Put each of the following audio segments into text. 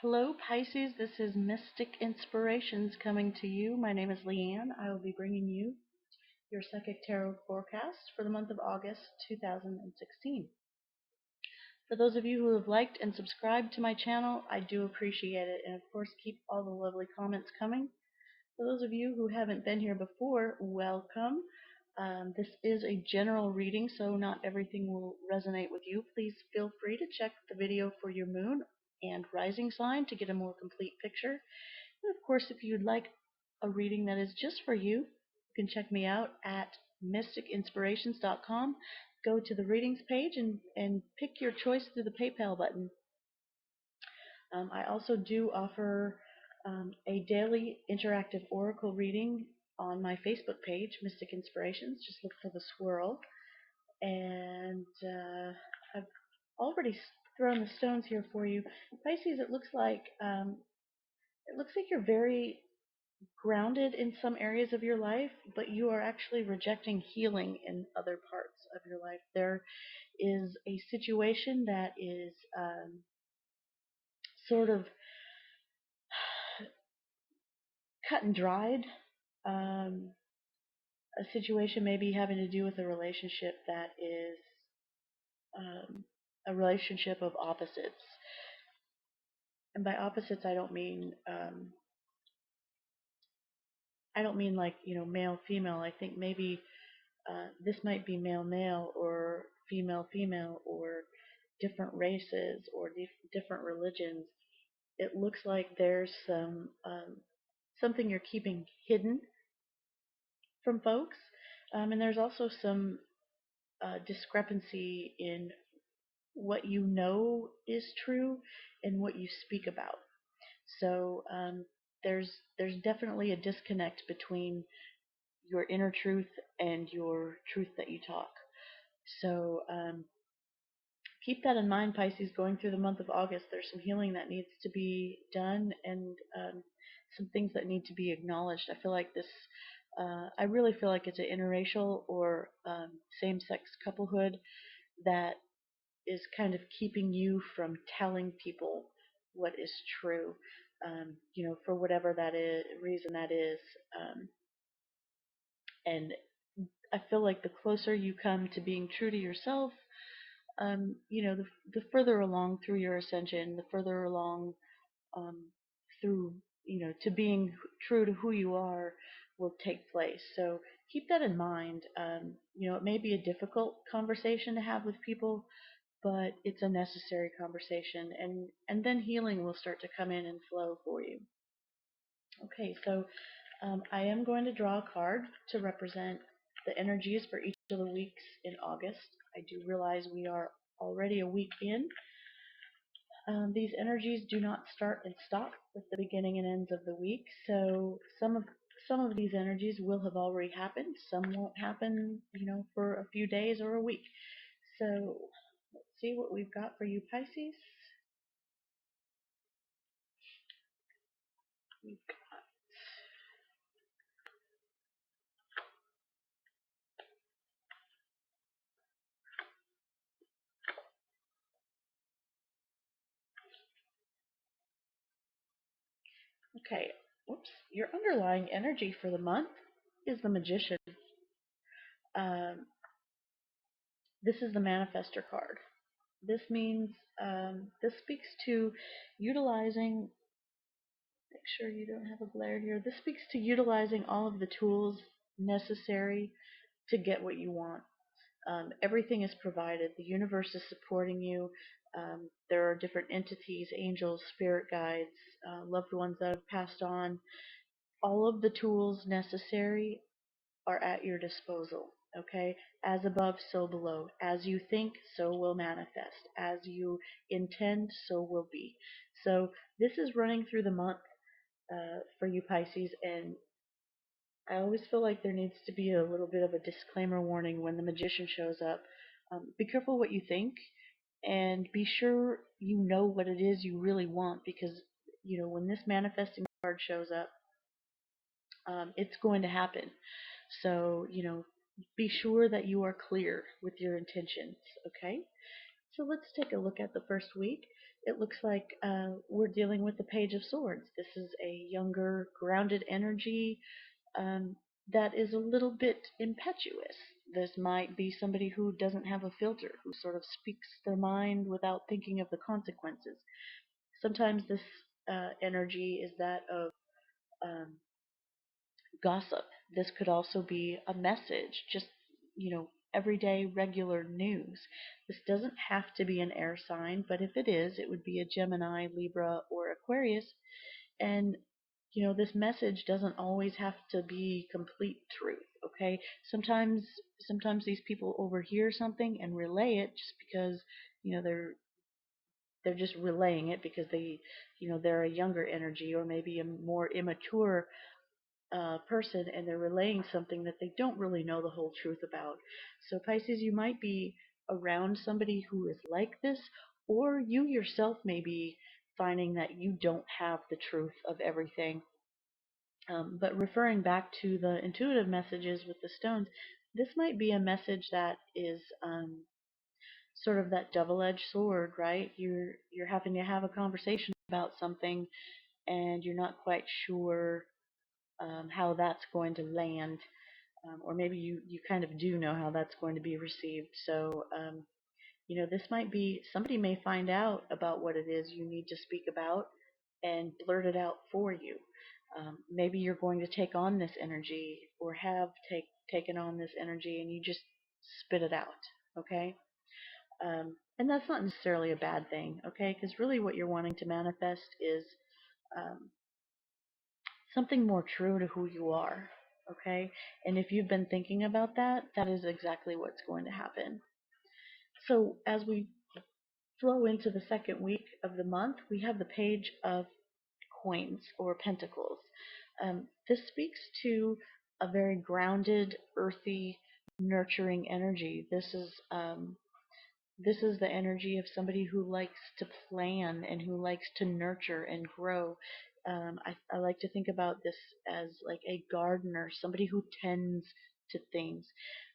Hello, Pisces. This is Mystic Inspirations coming to you. My name is Leanne. I will be bringing you your Psychic Tarot forecast for the month of August 2016. For those of you who have liked and subscribed to my channel, I do appreciate it. And of course, keep all the lovely comments coming. For those of you who haven't been here before, welcome. This is a general reading, so not everything will resonate with you. Please feel free to check the video for your moon and rising sign to get a more complete picture. And of course, if you'd like a reading that is just for you, you can check me out at mysticinspirations.com. Go to the readings page and pick your choice through the PayPal button. I also do offer a daily interactive oracle reading on my Facebook page, Mystic Inspirations. Just look for the swirl. And I've already thrown the stones here for you. Pisces, it looks like you're very grounded in some areas of your life, but you are actually rejecting healing in other parts of your life. There is a situation that is sort of cut and dried. A situation maybe having to do with a relationship that is a relationship of opposites. And by opposites, I don't mean like, male female. I think maybe this might be male male or female female or different races or different religions. It looks like there's something you're keeping hidden from folks, and there's also some discrepancy in what you know is true and what you speak about. So there's definitely a disconnect between your inner truth and your truth that you talk. So keep that in mind, Pisces, going through the month of August. There's some healing that needs to be done and some things that need to be acknowledged. I feel like this, I really feel like it's an interracial or same-sex couplehood that is kind of keeping you from telling people what is true, for whatever that is, reason that is. And I feel like the closer you come to being true to yourself, the further along through your ascension, the further along through, to being true to who you are will take place. So keep that in mind. It may be a difficult conversation to have with people, but it's a necessary conversation, and then healing will start to come in and flow for you. Okay, so I am going to draw a card to represent the energies for each of the weeks in August. I do realize we are already a week in. These energies do not start and stop with the beginning and ends of the week, so some of these energies will have already happened. Some won't happen, for a few days or a week. So let's see what we've got for you, Pisces. We've Okay, whoops. Your underlying energy for the month is the Magician. Um, this is the Manifestor card. This means, this speaks to utilizing, make sure you don't have a glare here. This speaks to utilizing all of the tools necessary to get what you want. Everything is provided. The universe is supporting you. There are different entities, angels, spirit guides, loved ones that have passed on. All of the tools necessary are at your disposal. Okay? As above, so below. As you think, so will manifest. As you intend, so will be. So this is running through the month for you, Pisces, and I always feel like there needs to be a little bit of a disclaimer warning when the Magician shows up. Be careful what you think, and be sure you know what it is you really want, because when this manifesting card shows up, it's going to happen. So be sure that you are clear with your intentions. Okay, so let's take a look at the first week. it looks like we're dealing with the Page of Swords. This is a younger, grounded energy um, that is a little bit impetuous. This might be somebody who doesn't have a filter, who sort of speaks their mind without thinking of the consequences. Sometimes this energy is that of um, gossip. This could also be a message, just, everyday regular news. This doesn't have to be an air sign, but if it is, it would be a Gemini, Libra, or Aquarius. And this message doesn't always have to be complete truth, okay? Sometimes these people overhear something and relay it just because, they're just relaying it because they're a younger energy or maybe a more immature person, and they're relaying something that they don't really know the whole truth about. So Pisces, you might be around somebody who is like this, or you yourself may be finding that you don't have the truth of everything. But referring back to the intuitive messages with the stones, this might be a message that is sort of that double-edged sword, right? You're having to have a conversation about something, and you're not quite sure how that's going to land, or maybe you kind of do know how that's going to be received. So, this might be somebody may find out about what it is you need to speak about and blurt it out for you. Maybe you're going to take on this energy or have taken on this energy and you just spit it out, okay? And that's not necessarily a bad thing, okay? Because really what you're wanting to manifest is um, something more true to who you are, okay? And if you've been thinking about that, that is exactly what's going to happen. So as we flow into the second week of the month, we have the Page of Coins or Pentacles. This speaks to a very grounded, earthy, nurturing energy. This is the energy of somebody who likes to plan and who likes to nurture and grow. I like to think about this as like a gardener, somebody who tends to things.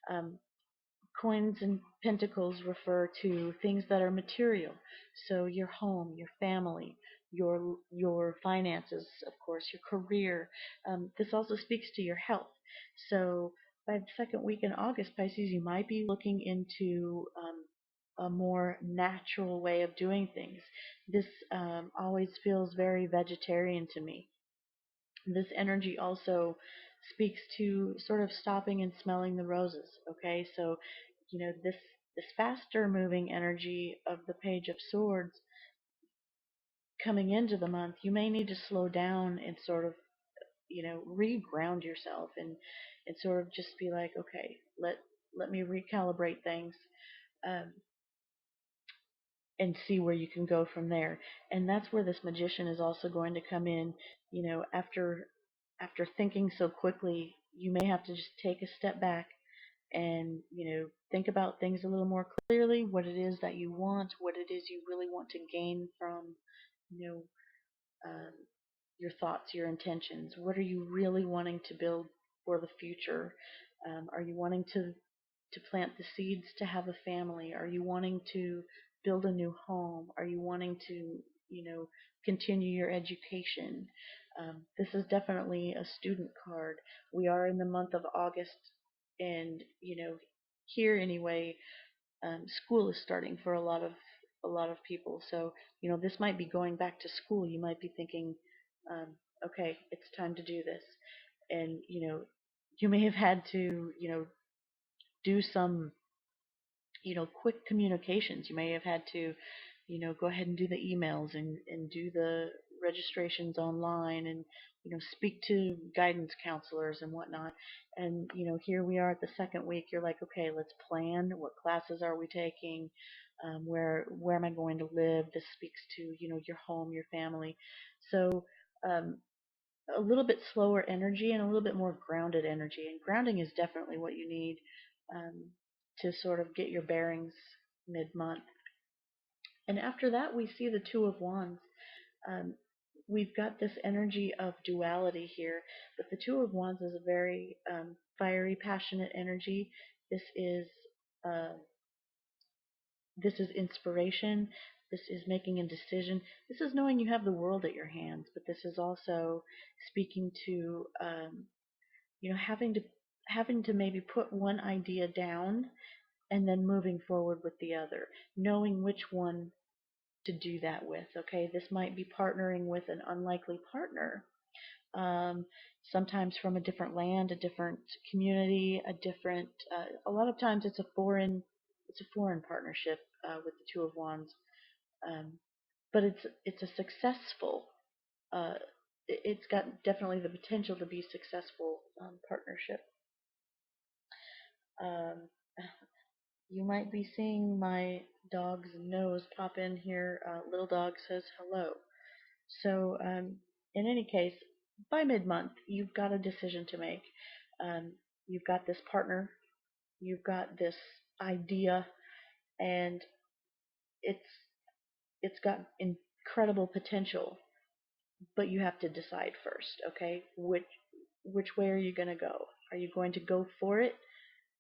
Um, Coins and pentacles refer to things that are material. So your home, your family, your finances, of course, your career. This also speaks to your health. So by the second week in August, Pisces, you might be looking into a more natural way of doing things. This always feels very vegetarian to me. This energy also speaks to sort of stopping and smelling the roses. Okay, so this faster moving energy of the Page of Swords coming into the month, you may need to slow down and sort of re-ground yourself and sort of just be like, okay, let me recalibrate things. Um, and see where you can go from there. And that's where this magician is also going to come in. After thinking so quickly, you may have to just take a step back and think about things a little more clearly, what it is that you want, what it is you really want to gain from you know um, your thoughts, your intentions. What are you really wanting to build for the future? Are you wanting to plant the seeds to have a family? Are you wanting to build a new home? Are you wanting to, continue your education? This is definitely a student card. We are in the month of August, and here anyway, school is starting for a lot of people. So this might be going back to school. You might be thinking, um, okay, it's time to do this, and you may have had to do some quick communications. You may have had to, go ahead and do the emails and do the registrations online and, speak to guidance counselors and whatnot. And, here we are at the second week. You're like, okay, let's plan. What classes are we taking? Where am I going to live? This speaks to, your home, your family. So, a little bit slower energy and a little bit more grounded energy. And grounding is definitely what you need um, to sort of get your bearings mid-month. And after that, we see the Two of Wands. Um, we've got this energy of duality here, but the Two of Wands is a very fiery, passionate energy. This is uh, this is inspiration. This is making a decision. This is knowing you have the world at your hands, but this is also speaking to having to maybe put one idea down and then moving forward with the other, knowing which one to do that with. Okay, this might be partnering with an unlikely partner, um, sometimes from a different land, a different community, a lot of times it's a foreign partnership with the Two of Wands, um, but it's a successful. Uh, it's got definitely the potential to be a successful partnership. Um, you might be seeing my dog's nose pop in here. Little dog says hello. So, in any case, by mid-month, you've got a decision to make. You've got this partner, you've got this idea, and it's it's got incredible potential, but you have to decide first, okay? Which way are you going to go? Are you going to go for it,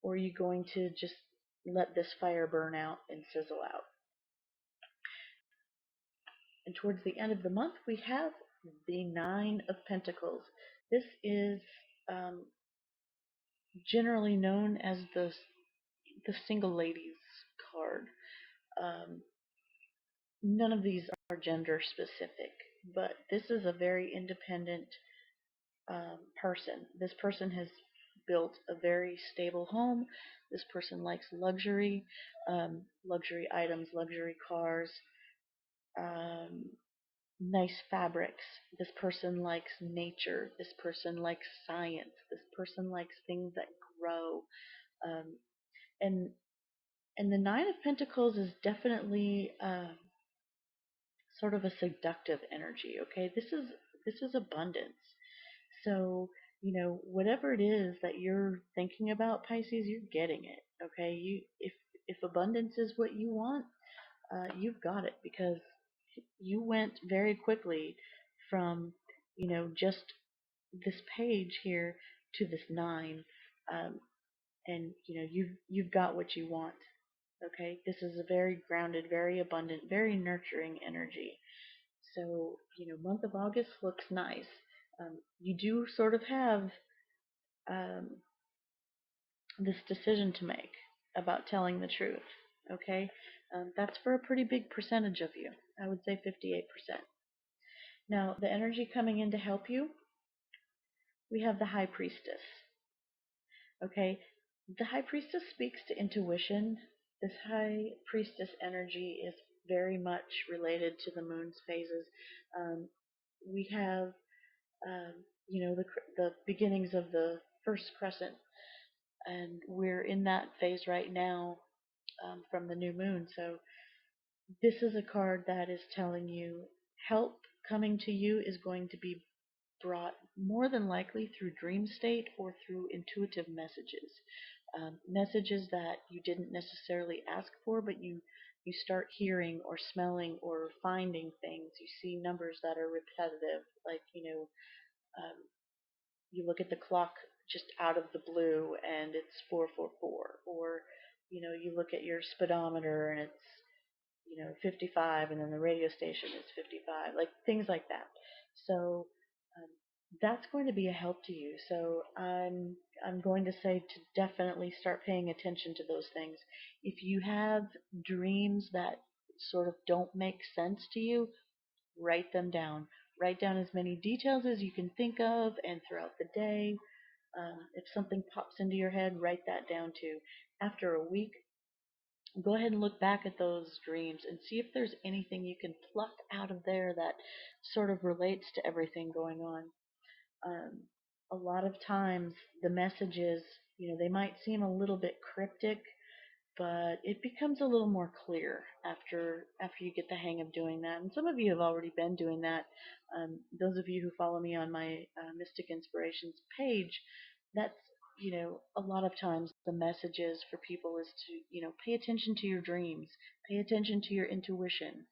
or are you going to just let this fire burn out and sizzle out? And towards the end of the month, we have the Nine of Pentacles. This is um, generally known as the single ladies card. Um, None of these are gender specific, but this is a very independent person. This person has built a very stable home. This person likes luxury, luxury items, luxury cars, um, nice fabrics. This person likes nature. This person likes science. This person likes things that grow. Um, and and the Nine of Pentacles is definitely sort of a seductive energy. Okay, this is abundance. So whatever it is that you're thinking about, Pisces, you're getting it. Okay, if abundance is what you want, you've got it, because you went very quickly from just this page here to this nine, um, and you've got what you want. Okay, this is a very grounded, very abundant, very nurturing energy. So month of August looks nice. You do sort of have um, this decision to make about telling the truth. Okay, that's for a pretty big percentage of you. I would say 58%. Now, the energy coming in to help you, we have the High Priestess. Okay, the High Priestess speaks to intuition. This High Priestess energy is very much related to the moon's phases. Um, we have, um, the beginnings of the first crescent, and we're in that phase right now from the new moon. So this is a card that is telling you help coming to you is going to be brought more than likely through dream state or through intuitive messages. Messages that you didn't necessarily ask for, but you start hearing or smelling or finding things. You see numbers that are repetitive, like um, you look at the clock just out of the blue and it's 444, or you look at your speedometer and it's 55, and then the radio station is 55, like things like that. So um, that's going to be a help to you. So I'm going to say to definitely start paying attention to those things. If you have dreams that sort of don't make sense to you, write them down. Write down as many details as you can think of, and throughout the day, if something pops into your head, write that down too. After a week, go ahead and look back at those dreams and see if there's anything you can pluck out of there that sort of relates to everything going on. Um, a lot of times the messages, they might seem a little bit cryptic, but it becomes a little more clear after you get the hang of doing that. And some of you have already been doing that. Those of you who follow me on my Mystic Inspirations page, that's a lot of times the messages for people is to pay attention to your dreams, pay attention to your intuition,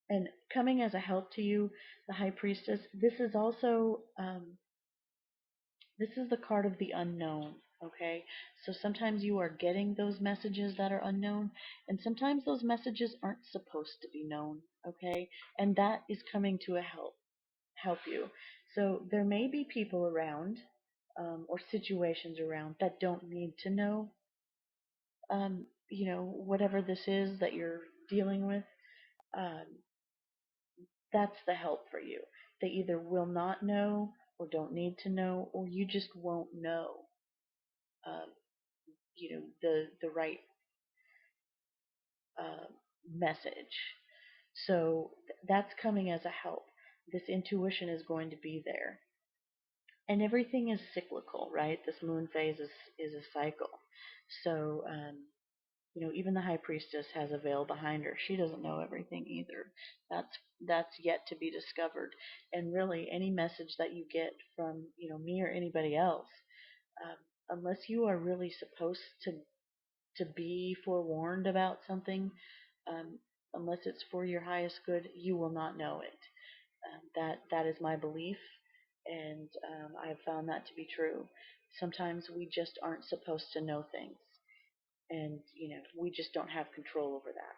and coming as a help to you, the High Priestess. This is also this is the card of the unknown. Okay, so sometimes you are getting those messages that are unknown, and sometimes those messages aren't supposed to be known. Okay, and that is coming to a help you. So there may be people around or situations around that don't need to know, whatever this is that you're dealing with. Um, that's the help for you. They either will not know or don't need to know, or you just won't know, um, the right uh, message. So that's coming as a help. This intuition is going to be there. And everything is cyclical, right? This moon phase is a cycle. So, even the high priestess has a veil behind her. She doesn't know everything either. That's yet to be discovered. And really, any message that you get from me or anybody else, unless you are really supposed to be forewarned about something, um, unless it's for your highest good, you will not know it. That is my belief, and I have found that to be true. Sometimes we just aren't supposed to know things, and we just don't have control over that.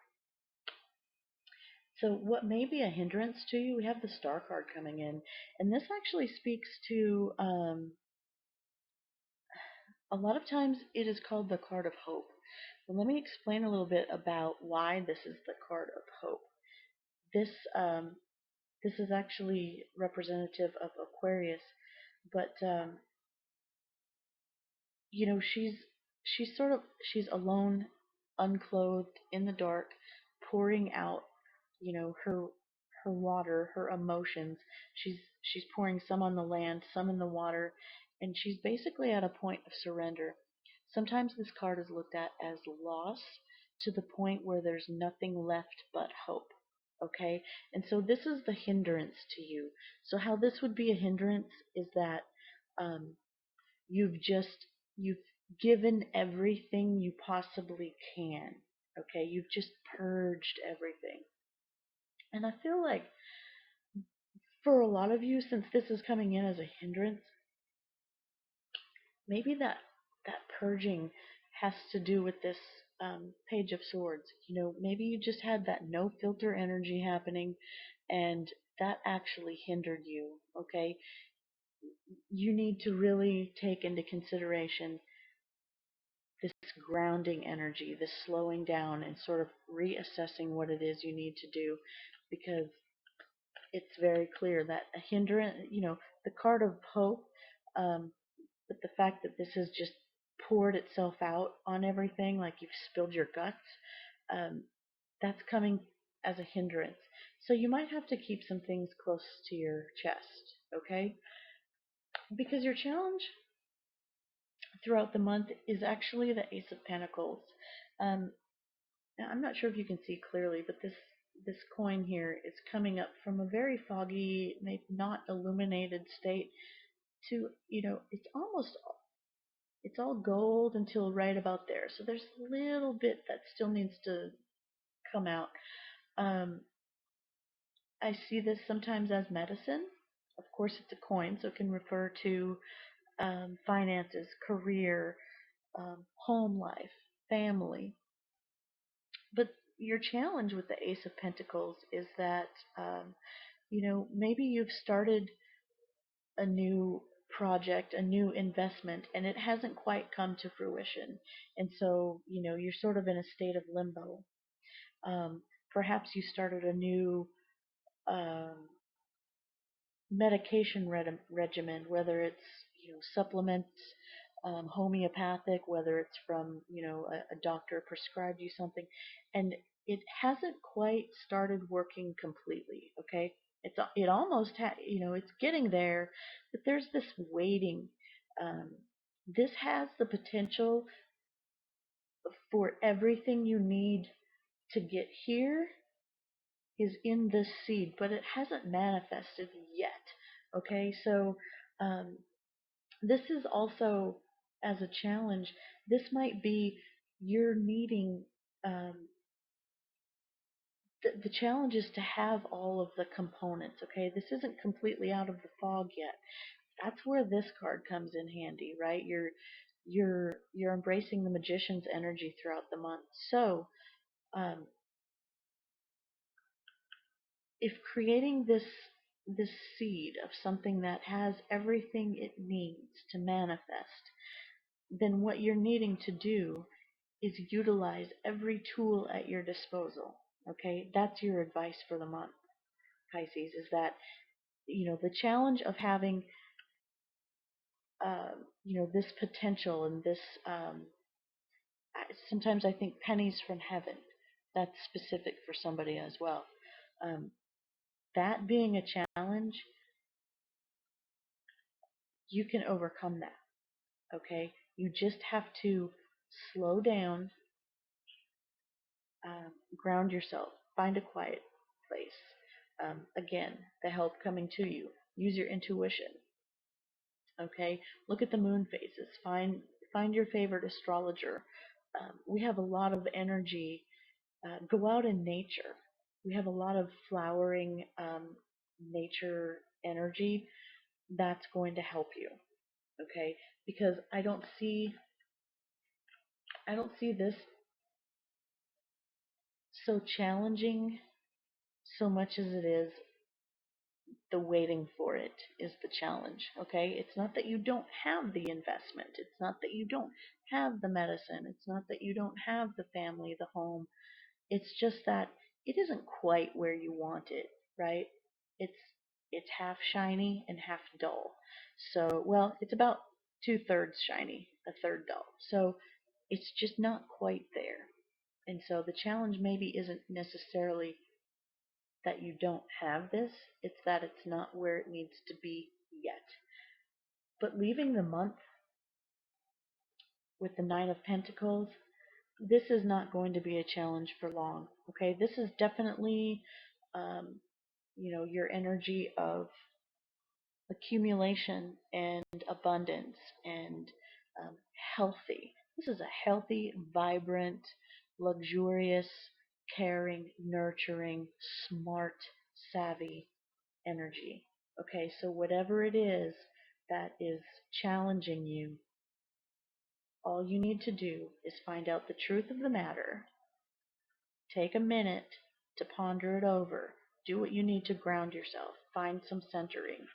So what may be a hindrance to you? We have the Star card coming in, and this actually speaks to a lot of times it is called the card of hope. Well, let me explain a little bit about why this is the card of hope. This um, this is actually representative of Aquarius, but she's alone, unclothed, in the dark, pouring out, her water, her emotions. She's pouring some on the land, some in the water, and she's basically at a point of surrender. Sometimes this card is looked at as loss to the point where there's nothing left but hope. Okay? And so this is the hindrance to you. So how this would be a hindrance is that um, You've just you've given everything you possibly can. Okay, you've just purged everything. And I feel like for a lot of you, since this is coming in as a hindrance, maybe that purging has to do with this Page of Swords. Maybe you just had that no filter energy happening, and that actually hindered you. Okay, you need to really take into consideration this grounding energy, this slowing down and sort of reassessing what it is you need to do, because it's very clear that a hindrance, the card of hope, um, but the fact that this has just poured itself out on everything, like you've spilled your guts, um, that's coming as a hindrance. So you might have to keep some things close to your chest, okay? Because your challenge throughout the month is actually the Ace of Pentacles. Um, Now, I'm not sure if you can see clearly, but this coin here is coming up from a very foggy, maybe not illuminated state to, it's all gold until right about there. So there's a little bit that still needs to come out. Um, I see this sometimes as medicine. Of course, it's a coin, so it can refer to finances, career, home life, family. But your challenge with the Ace of Pentacles is that, maybe you've started a new project, a new investment, and it hasn't quite come to fruition. And so, you're sort of in a state of limbo. Perhaps you started a new um, medication regimen, whether it's supplements, homeopathic, whether it's from a doctor prescribed you something, and it hasn't quite started working completely. Okay, it almost it's getting there, but there's this waiting. Um, this has the potential for everything you need to get here is in this seed, but it hasn't manifested yet. Okay, so um, this is also as a challenge. This might be you're needing the challenge is to have all of the components. Okay, this isn't completely out of the fog yet. That's where this card comes in handy, right? you're embracing the magician's energy throughout the month. So um, if creating this seed of something that has everything it needs to manifest, then what you're needing to do is utilize every tool at your disposal. Okay, that's your advice for the month, Pisces, is that the challenge of having this potential and this sometimes I think pennies from heaven. That's specific for somebody as well. Um, that being a challenge, you can overcome that. Okay, you just have to slow down, ground yourself, find a quiet place. Again, the help coming to you. Use your intuition. Okay, look at the moon phases. Find your favorite astrologer. We have a lot of energy. Go out in nature. We have a lot of flowering nature energy that's going to help you. Okay, because I don't see this so challenging so much as it is the waiting for it is the challenge. Okay, it's not that you don't have the investment, it's not that you don't have the medicine, it's not that you don't have the family, the home. It's just that it isn't quite where you want it, right? it's it's half shiny and half dull. So, well, it's about 2/3 shiny, a third dull. So it's just not quite there. And so the challenge maybe isn't necessarily that you don't have this, it's that it's not where it needs to be yet. But leaving the month with the Nine of Pentacles, this is not going to be a challenge for long. Okay, this is definitely, um, your energy of accumulation and abundance and healthy. This is a healthy, vibrant, luxurious, caring, nurturing, smart, savvy energy. Okay, so whatever it is that is challenging you, all you need to do is find out the truth of the matter, take a minute to ponder it over, do what you need to ground yourself, find some centering,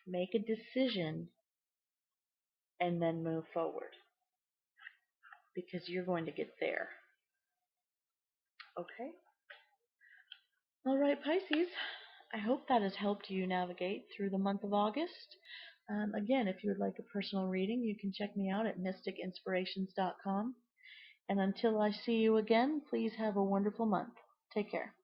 make a decision, and then move forward because you're going to get there. Okay? All right, Pisces. I hope that has helped you navigate through the month of August. Again, if you would like a personal reading, you can check me out at mysticinspirations.com. And until I see you again, please have a wonderful month. Take care.